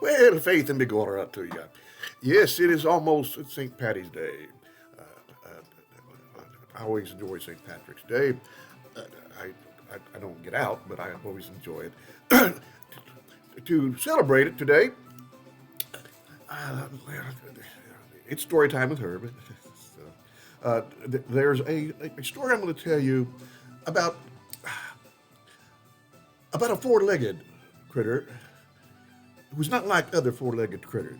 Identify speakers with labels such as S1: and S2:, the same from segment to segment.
S1: Well, Faith, and be going right to you. Yes, it is almost St. Paddy's Day. I always enjoy St. Patrick's Day. Uh, I don't get out, but I always enjoy it. To celebrate it today, uh, it's story time with Herb. There's a story I'm going to tell you about about a four-legged critter who's not like other four-legged critters.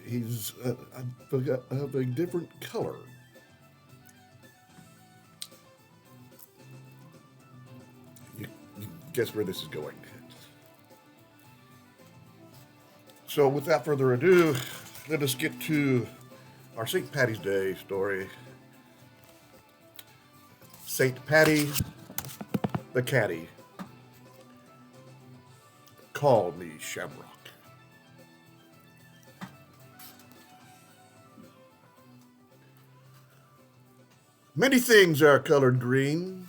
S1: He's of a different color. You guess where this is going. So, without further ado, let us get to our St. Paddy's Day story. St. Paddy the Catty. Call me Shamrock. Many things are colored green,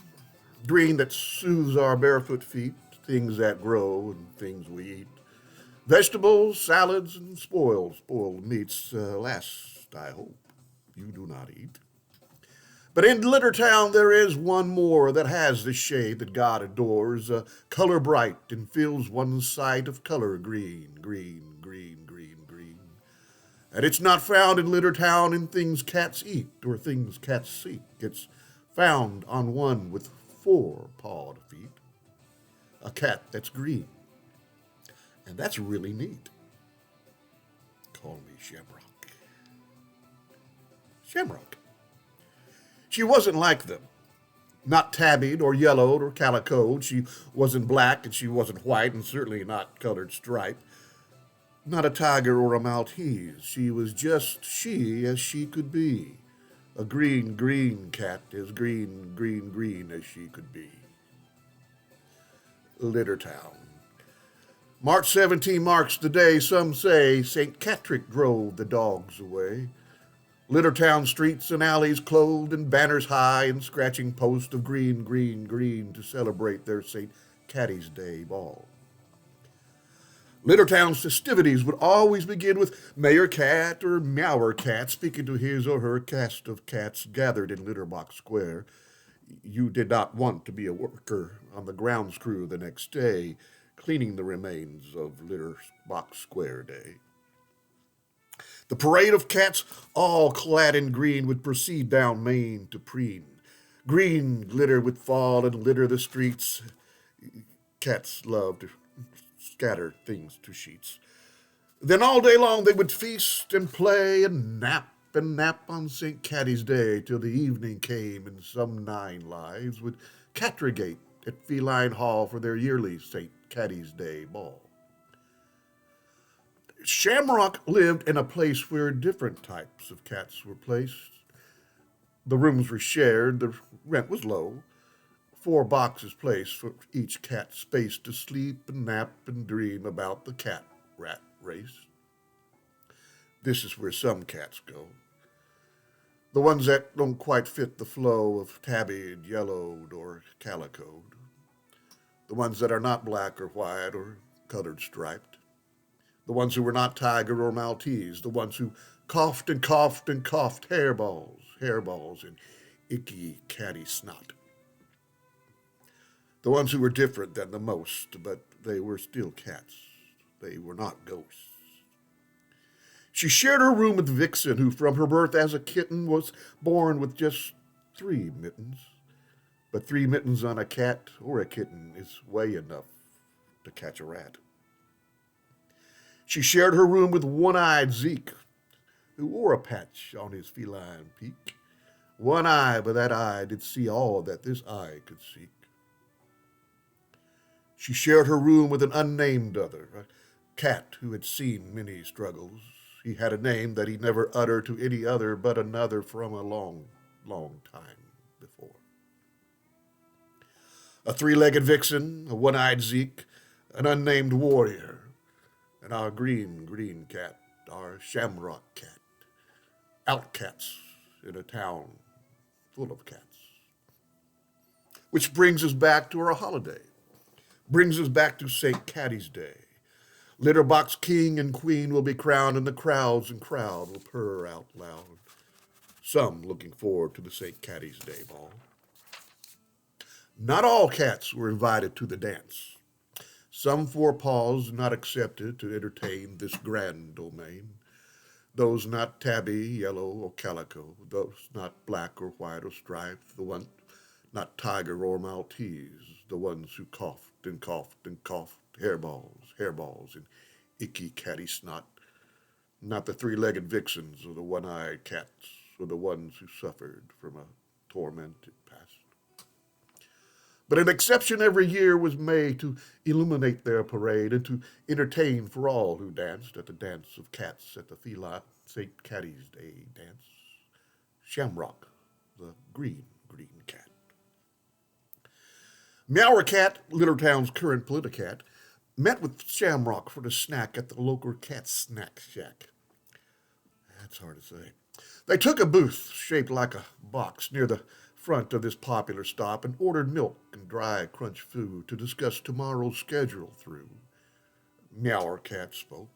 S1: green that soothes our barefoot feet, things that grow and things we eat. Vegetables, salads, and spoiled meats last, I hope, you do not eat. But in LITTERTOWN there is one more that has the shade that God adores, color bright and fills one's sight of color green, green, green, green, green. And it's not found in LITTERTOWN in things cats eat or things cats seek. It's found on one with four pawed feet, a cat that's green. And that's really neat. Call me Shamrock. Shamrock. She wasn't like them. Not tabbied or yellowed or calicoed. She wasn't black and she wasn't white and certainly not colored striped. Not a tiger or a Maltese. She was just she as she could be. A green, green cat, as green, green, green as she could be. LITTERTOWN. March 17 marks the day some say St. Catrick drove the dogs away. LITTERTOWN streets and alleys clothed in banners high and scratching posts of green, green, green to celebrate their St. Catty's Day ball. LITTERTOWN's festivities would always begin with Mayor Cat or Meower Cat speaking to his or her cast of cats gathered in Litterbox Square. You did not want to be a worker on the grounds crew the next day, cleaning the remains of Litterbox Square Day. The parade of cats, all clad in green, would proceed down Main to Preen. Green glitter would fall and litter the streets. Cats love to scatter things to sheets. Then all day long they would feast and play and nap on St. Catty's Day till the evening came and some 9 lives would catrigate at Feline Hall for their yearly St. Catty's Day ball. Shamrock lived in a place where different types of cats were placed. The rooms were shared, the rent was low. 4 boxes placed for each cat space to sleep and nap and dream about the cat rat race. This is where some cats go. The ones that don't quite fit the flow of tabbied, yellowed, or calicoed. The ones that are not black or white or colored striped. The ones who were not tiger or Maltese. The ones who coughed and coughed and coughed hairballs, and icky catty snot. The ones who were different than the most, but they were still cats. They were not ghosts. She shared her room with Vixen, who from her birth as a kitten was born with just 3 mittens. But 3 mittens on a cat or a kitten is way enough to catch a rat. She shared her room with one-eyed Zeke, who wore a patch on his feline peak. One eye, but that eye did see all that this eye could seek. She shared her room with an unnamed other, a cat who had seen many struggles. He had a name that he never uttered to any other but another from a long, long time before. A 3-legged vixen, a one-eyed Zeke, an unnamed warrior, and our green, green cat, our shamrock cat. Outcats in a town full of cats. Which brings us back to our holiday. Brings us back to St. Catty's Day. Litterbox king and queen will be crowned, and the crowds and crowd will purr out loud, some looking forward to the St. Caddy's Day ball. Not all cats were invited to the dance. Some forepaws not accepted to entertain this grand domain. Those not tabby, yellow, or calico, those not black or white or striped, the ones not tiger or Maltese, the ones who coughed and coughed and coughed, hairballs, and icky catty snot, not the three-legged vixens or the one-eyed cats or the ones who suffered from a tormented past. But an exception every year was made to illuminate their parade and to entertain for all who danced at the dance of cats at the feline St. Caddy's Day dance. Shamrock, the green cat. Meower Cat, Littertown's current politicat, met with Shamrock for the snack at the local cat snack shack. That's hard to say. They took a booth shaped like a box near the front of this popular stop and ordered milk and dry crunch food to discuss tomorrow's schedule through. Meower Cat spoke.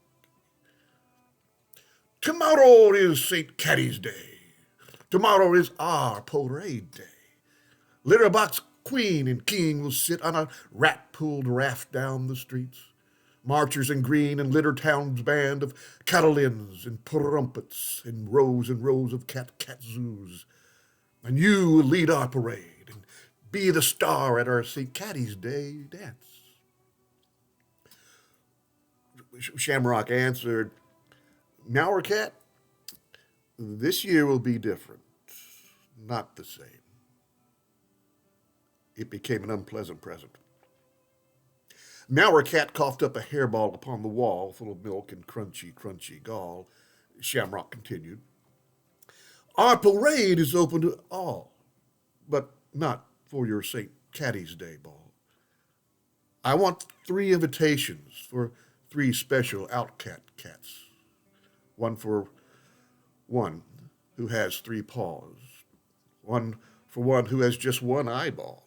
S1: Tomorrow is St. Caddy's Day. Tomorrow is our parade day. Litterbox queen and king will sit on a rat-pulled raft down the streets. Marchers in green and Littertown's band of catalins and trumpets and rows of cat-zoos. And you will lead our parade and be the star at our St. Caddy's Day dance. Shamrock answered, Meower Cat, this year will be different, not the same. It became an unpleasant present. Meower Cat coughed up a hairball upon the wall full of milk and crunchy gall. Shamrock continued, Our parade is open to all, but not for your St. Caddy's Day ball. I want 3 invitations for 3 special outcat cats. One for one who has 3 paws. One for one who has just 1 eyeball.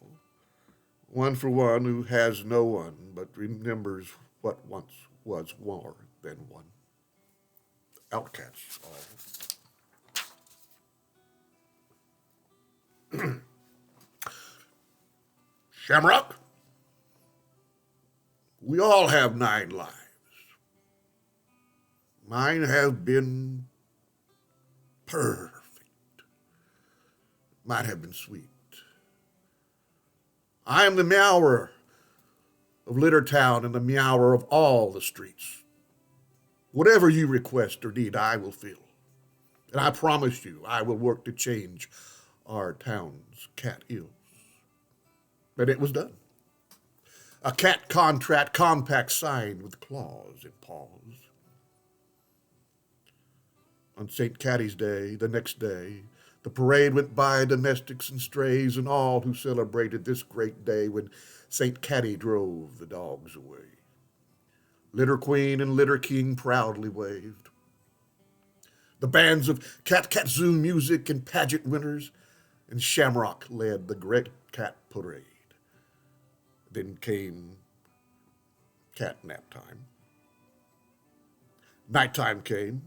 S1: One for one who has no one but remembers what once was more than one. Outcats all. Shamrock, we all have 9 lives. Mine have been perfect. Might have been sweet. I am the meower of Littertown and the meower of all the streets. Whatever you request or need, I will fill. And I promise you, I will work to change our town's cat ills. And it was done. A cat contract compact signed with claws and paws. On St. Caddy's Day, the next day, the parade went by domestics and strays and all who celebrated this great day when St. Caddy drove the dogs away. Litter Queen and Litter King proudly waved. The bands of cat-zoo music and pageant winners and Shamrock led the great cat parade. Then came cat nap time. Nighttime came.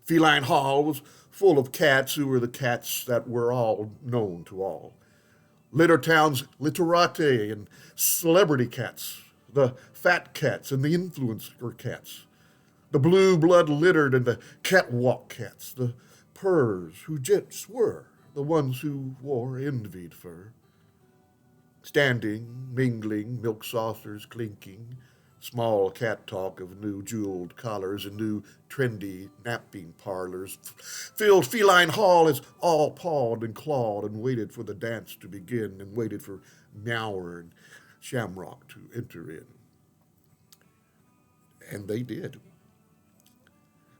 S1: Feline Hall was full of cats who were the cats that were all known to all. Littertown's literati and celebrity cats, the fat cats and the influencer cats, the blue blood littered and the catwalk cats, the purrs who just were the ones who wore envied fur. Standing, mingling, milk saucers clinking, small cat talk of new jeweled collars and new trendy napping parlors filled Feline Hall as all pawed and clawed and waited for the dance to begin and waited for Meower and Shamrock to enter in. And they did.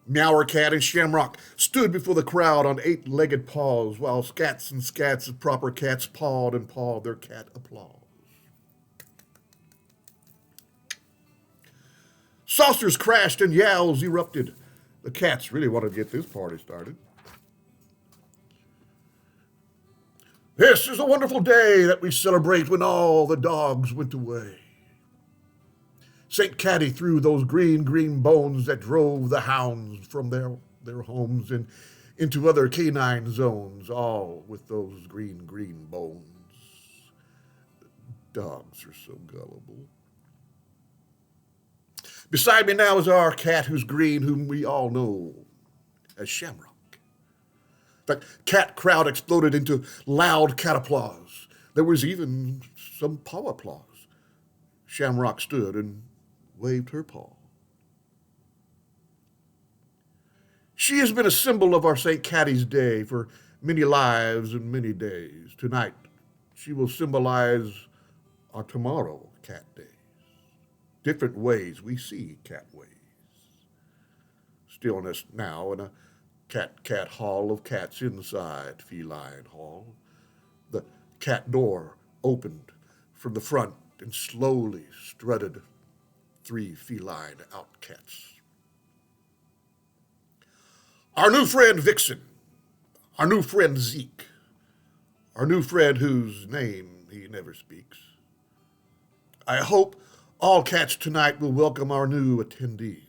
S1: Meower Cat and Shamrock stood before the crowd on 8-legged paws while scats and scats of proper cats pawed and pawed their cat applause. Saucers crashed and yowls erupted. The cats really wanted to get this party started. This is a wonderful day that we celebrate when all the dogs went away. St. Catty threw those green, green bones that drove the hounds from their homes and into other canine zones, all with those green, green bones. Dogs are so gullible. Beside me now is our cat who's green, whom we all know as Shamrock. The cat crowd exploded into loud cat applause. There was even some paw applause. Shamrock stood and waved her paw. She has been a symbol of our St. Catty's Day for many lives and many days. Tonight, she will symbolize our tomorrow cat days. Different ways we see cat ways. Stillness now in a cat hall of cats inside feline hall. The cat door opened from the front and slowly strutted 3 feline outcats. Our new friend Vixen, our new friend Zeke, our new friend whose name he never speaks. I hope all cats tonight will welcome our new attendees.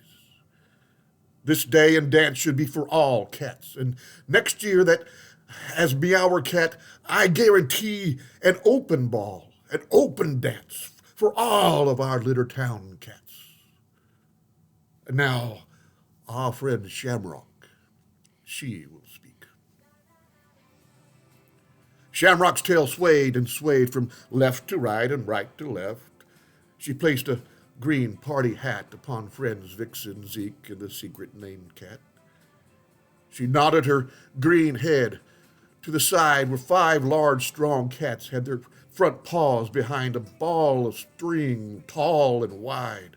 S1: This day and dance should be for all cats, and next year that, as Meower Cat, I guarantee an open ball, an open dance for all of our LITTERTOWN cats. And now, our friend Shamrock. She will speak. Shamrock's tail swayed and swayed from left to right and right to left. She placed a green party hat upon friends Vixen, Zeke, and the secret named cat. She nodded her green head to the side where 5 large, strong cats had their front paws behind a ball of string, tall and wide.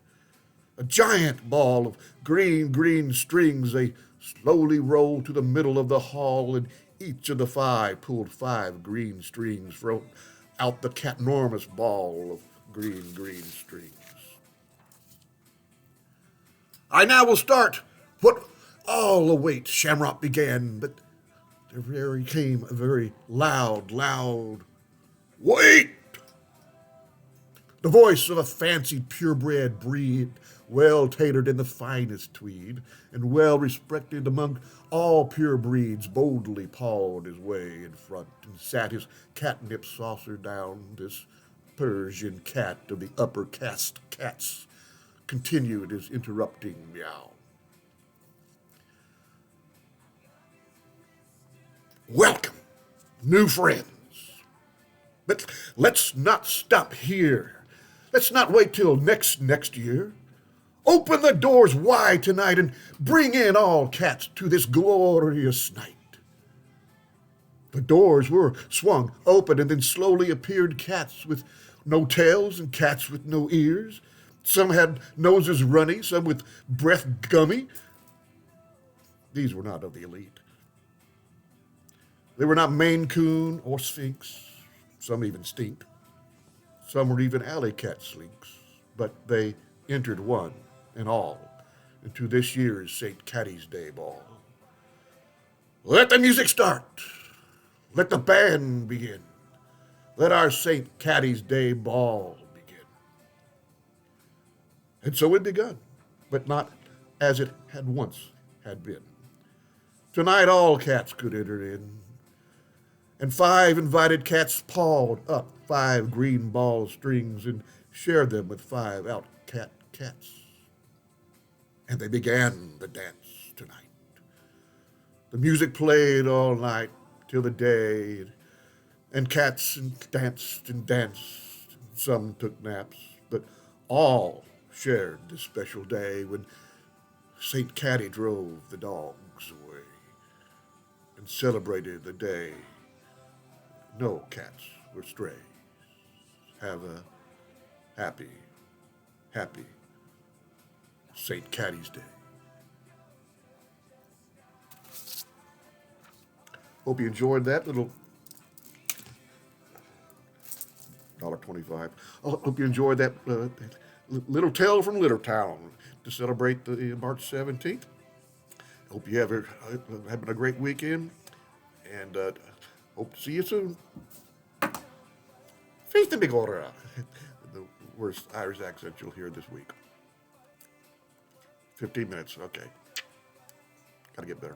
S1: A giant ball of green, green strings. They slowly rolled to the middle of the hall, and each of the 5 pulled 5 green strings from out the cat-normous ball of green, green strings. I now will start what all await, Shamrock began, but there came a very loud, wait! The voice of a fancied purebred breed, well tailored in the finest tweed, and well respected among all pure breeds, boldly pawed his way in front and sat his catnip saucer down. This Persian cat of the upper caste cats continued his interrupting meow. Welcome, new friends. But let's not stop here. Let's not wait till next year. Open the doors wide tonight and bring in all cats to this glorious night. The doors were swung open, and then slowly appeared cats with no tails and cats with no ears. Some had noses runny, some with breath gummy. These were not of the elite. They were not Maine Coon or Sphinx. Some even stink. Some were even alley cat slinks. But they entered one and all into this year's St. Catty's Day Ball. Let the music start. Let the band begin. Let our St. Catty's Day Ball begin. And so it begun, but not as it had once had been. Tonight all cats could enter in, and 5 invited cats pawed up 5 green ball strings and shared them with 5 outcat cats. And they began the dance tonight. The music played all night till the day, and cats danced and danced, and some took naps, but all shared this special day when St. Catty drove the dogs away and celebrated the day no cats were strays. Have a happy, happy St. Catty's Day. Hope you enjoyed that little $1.25. I hope you enjoyed that little tale from LITTERTOWN to celebrate the March 17th. Hope you have having a great weekend, and hope to see you soon. Feast and Bigora, the worst Irish accent you'll hear this week. 15 minutes. Okay. Got to get better.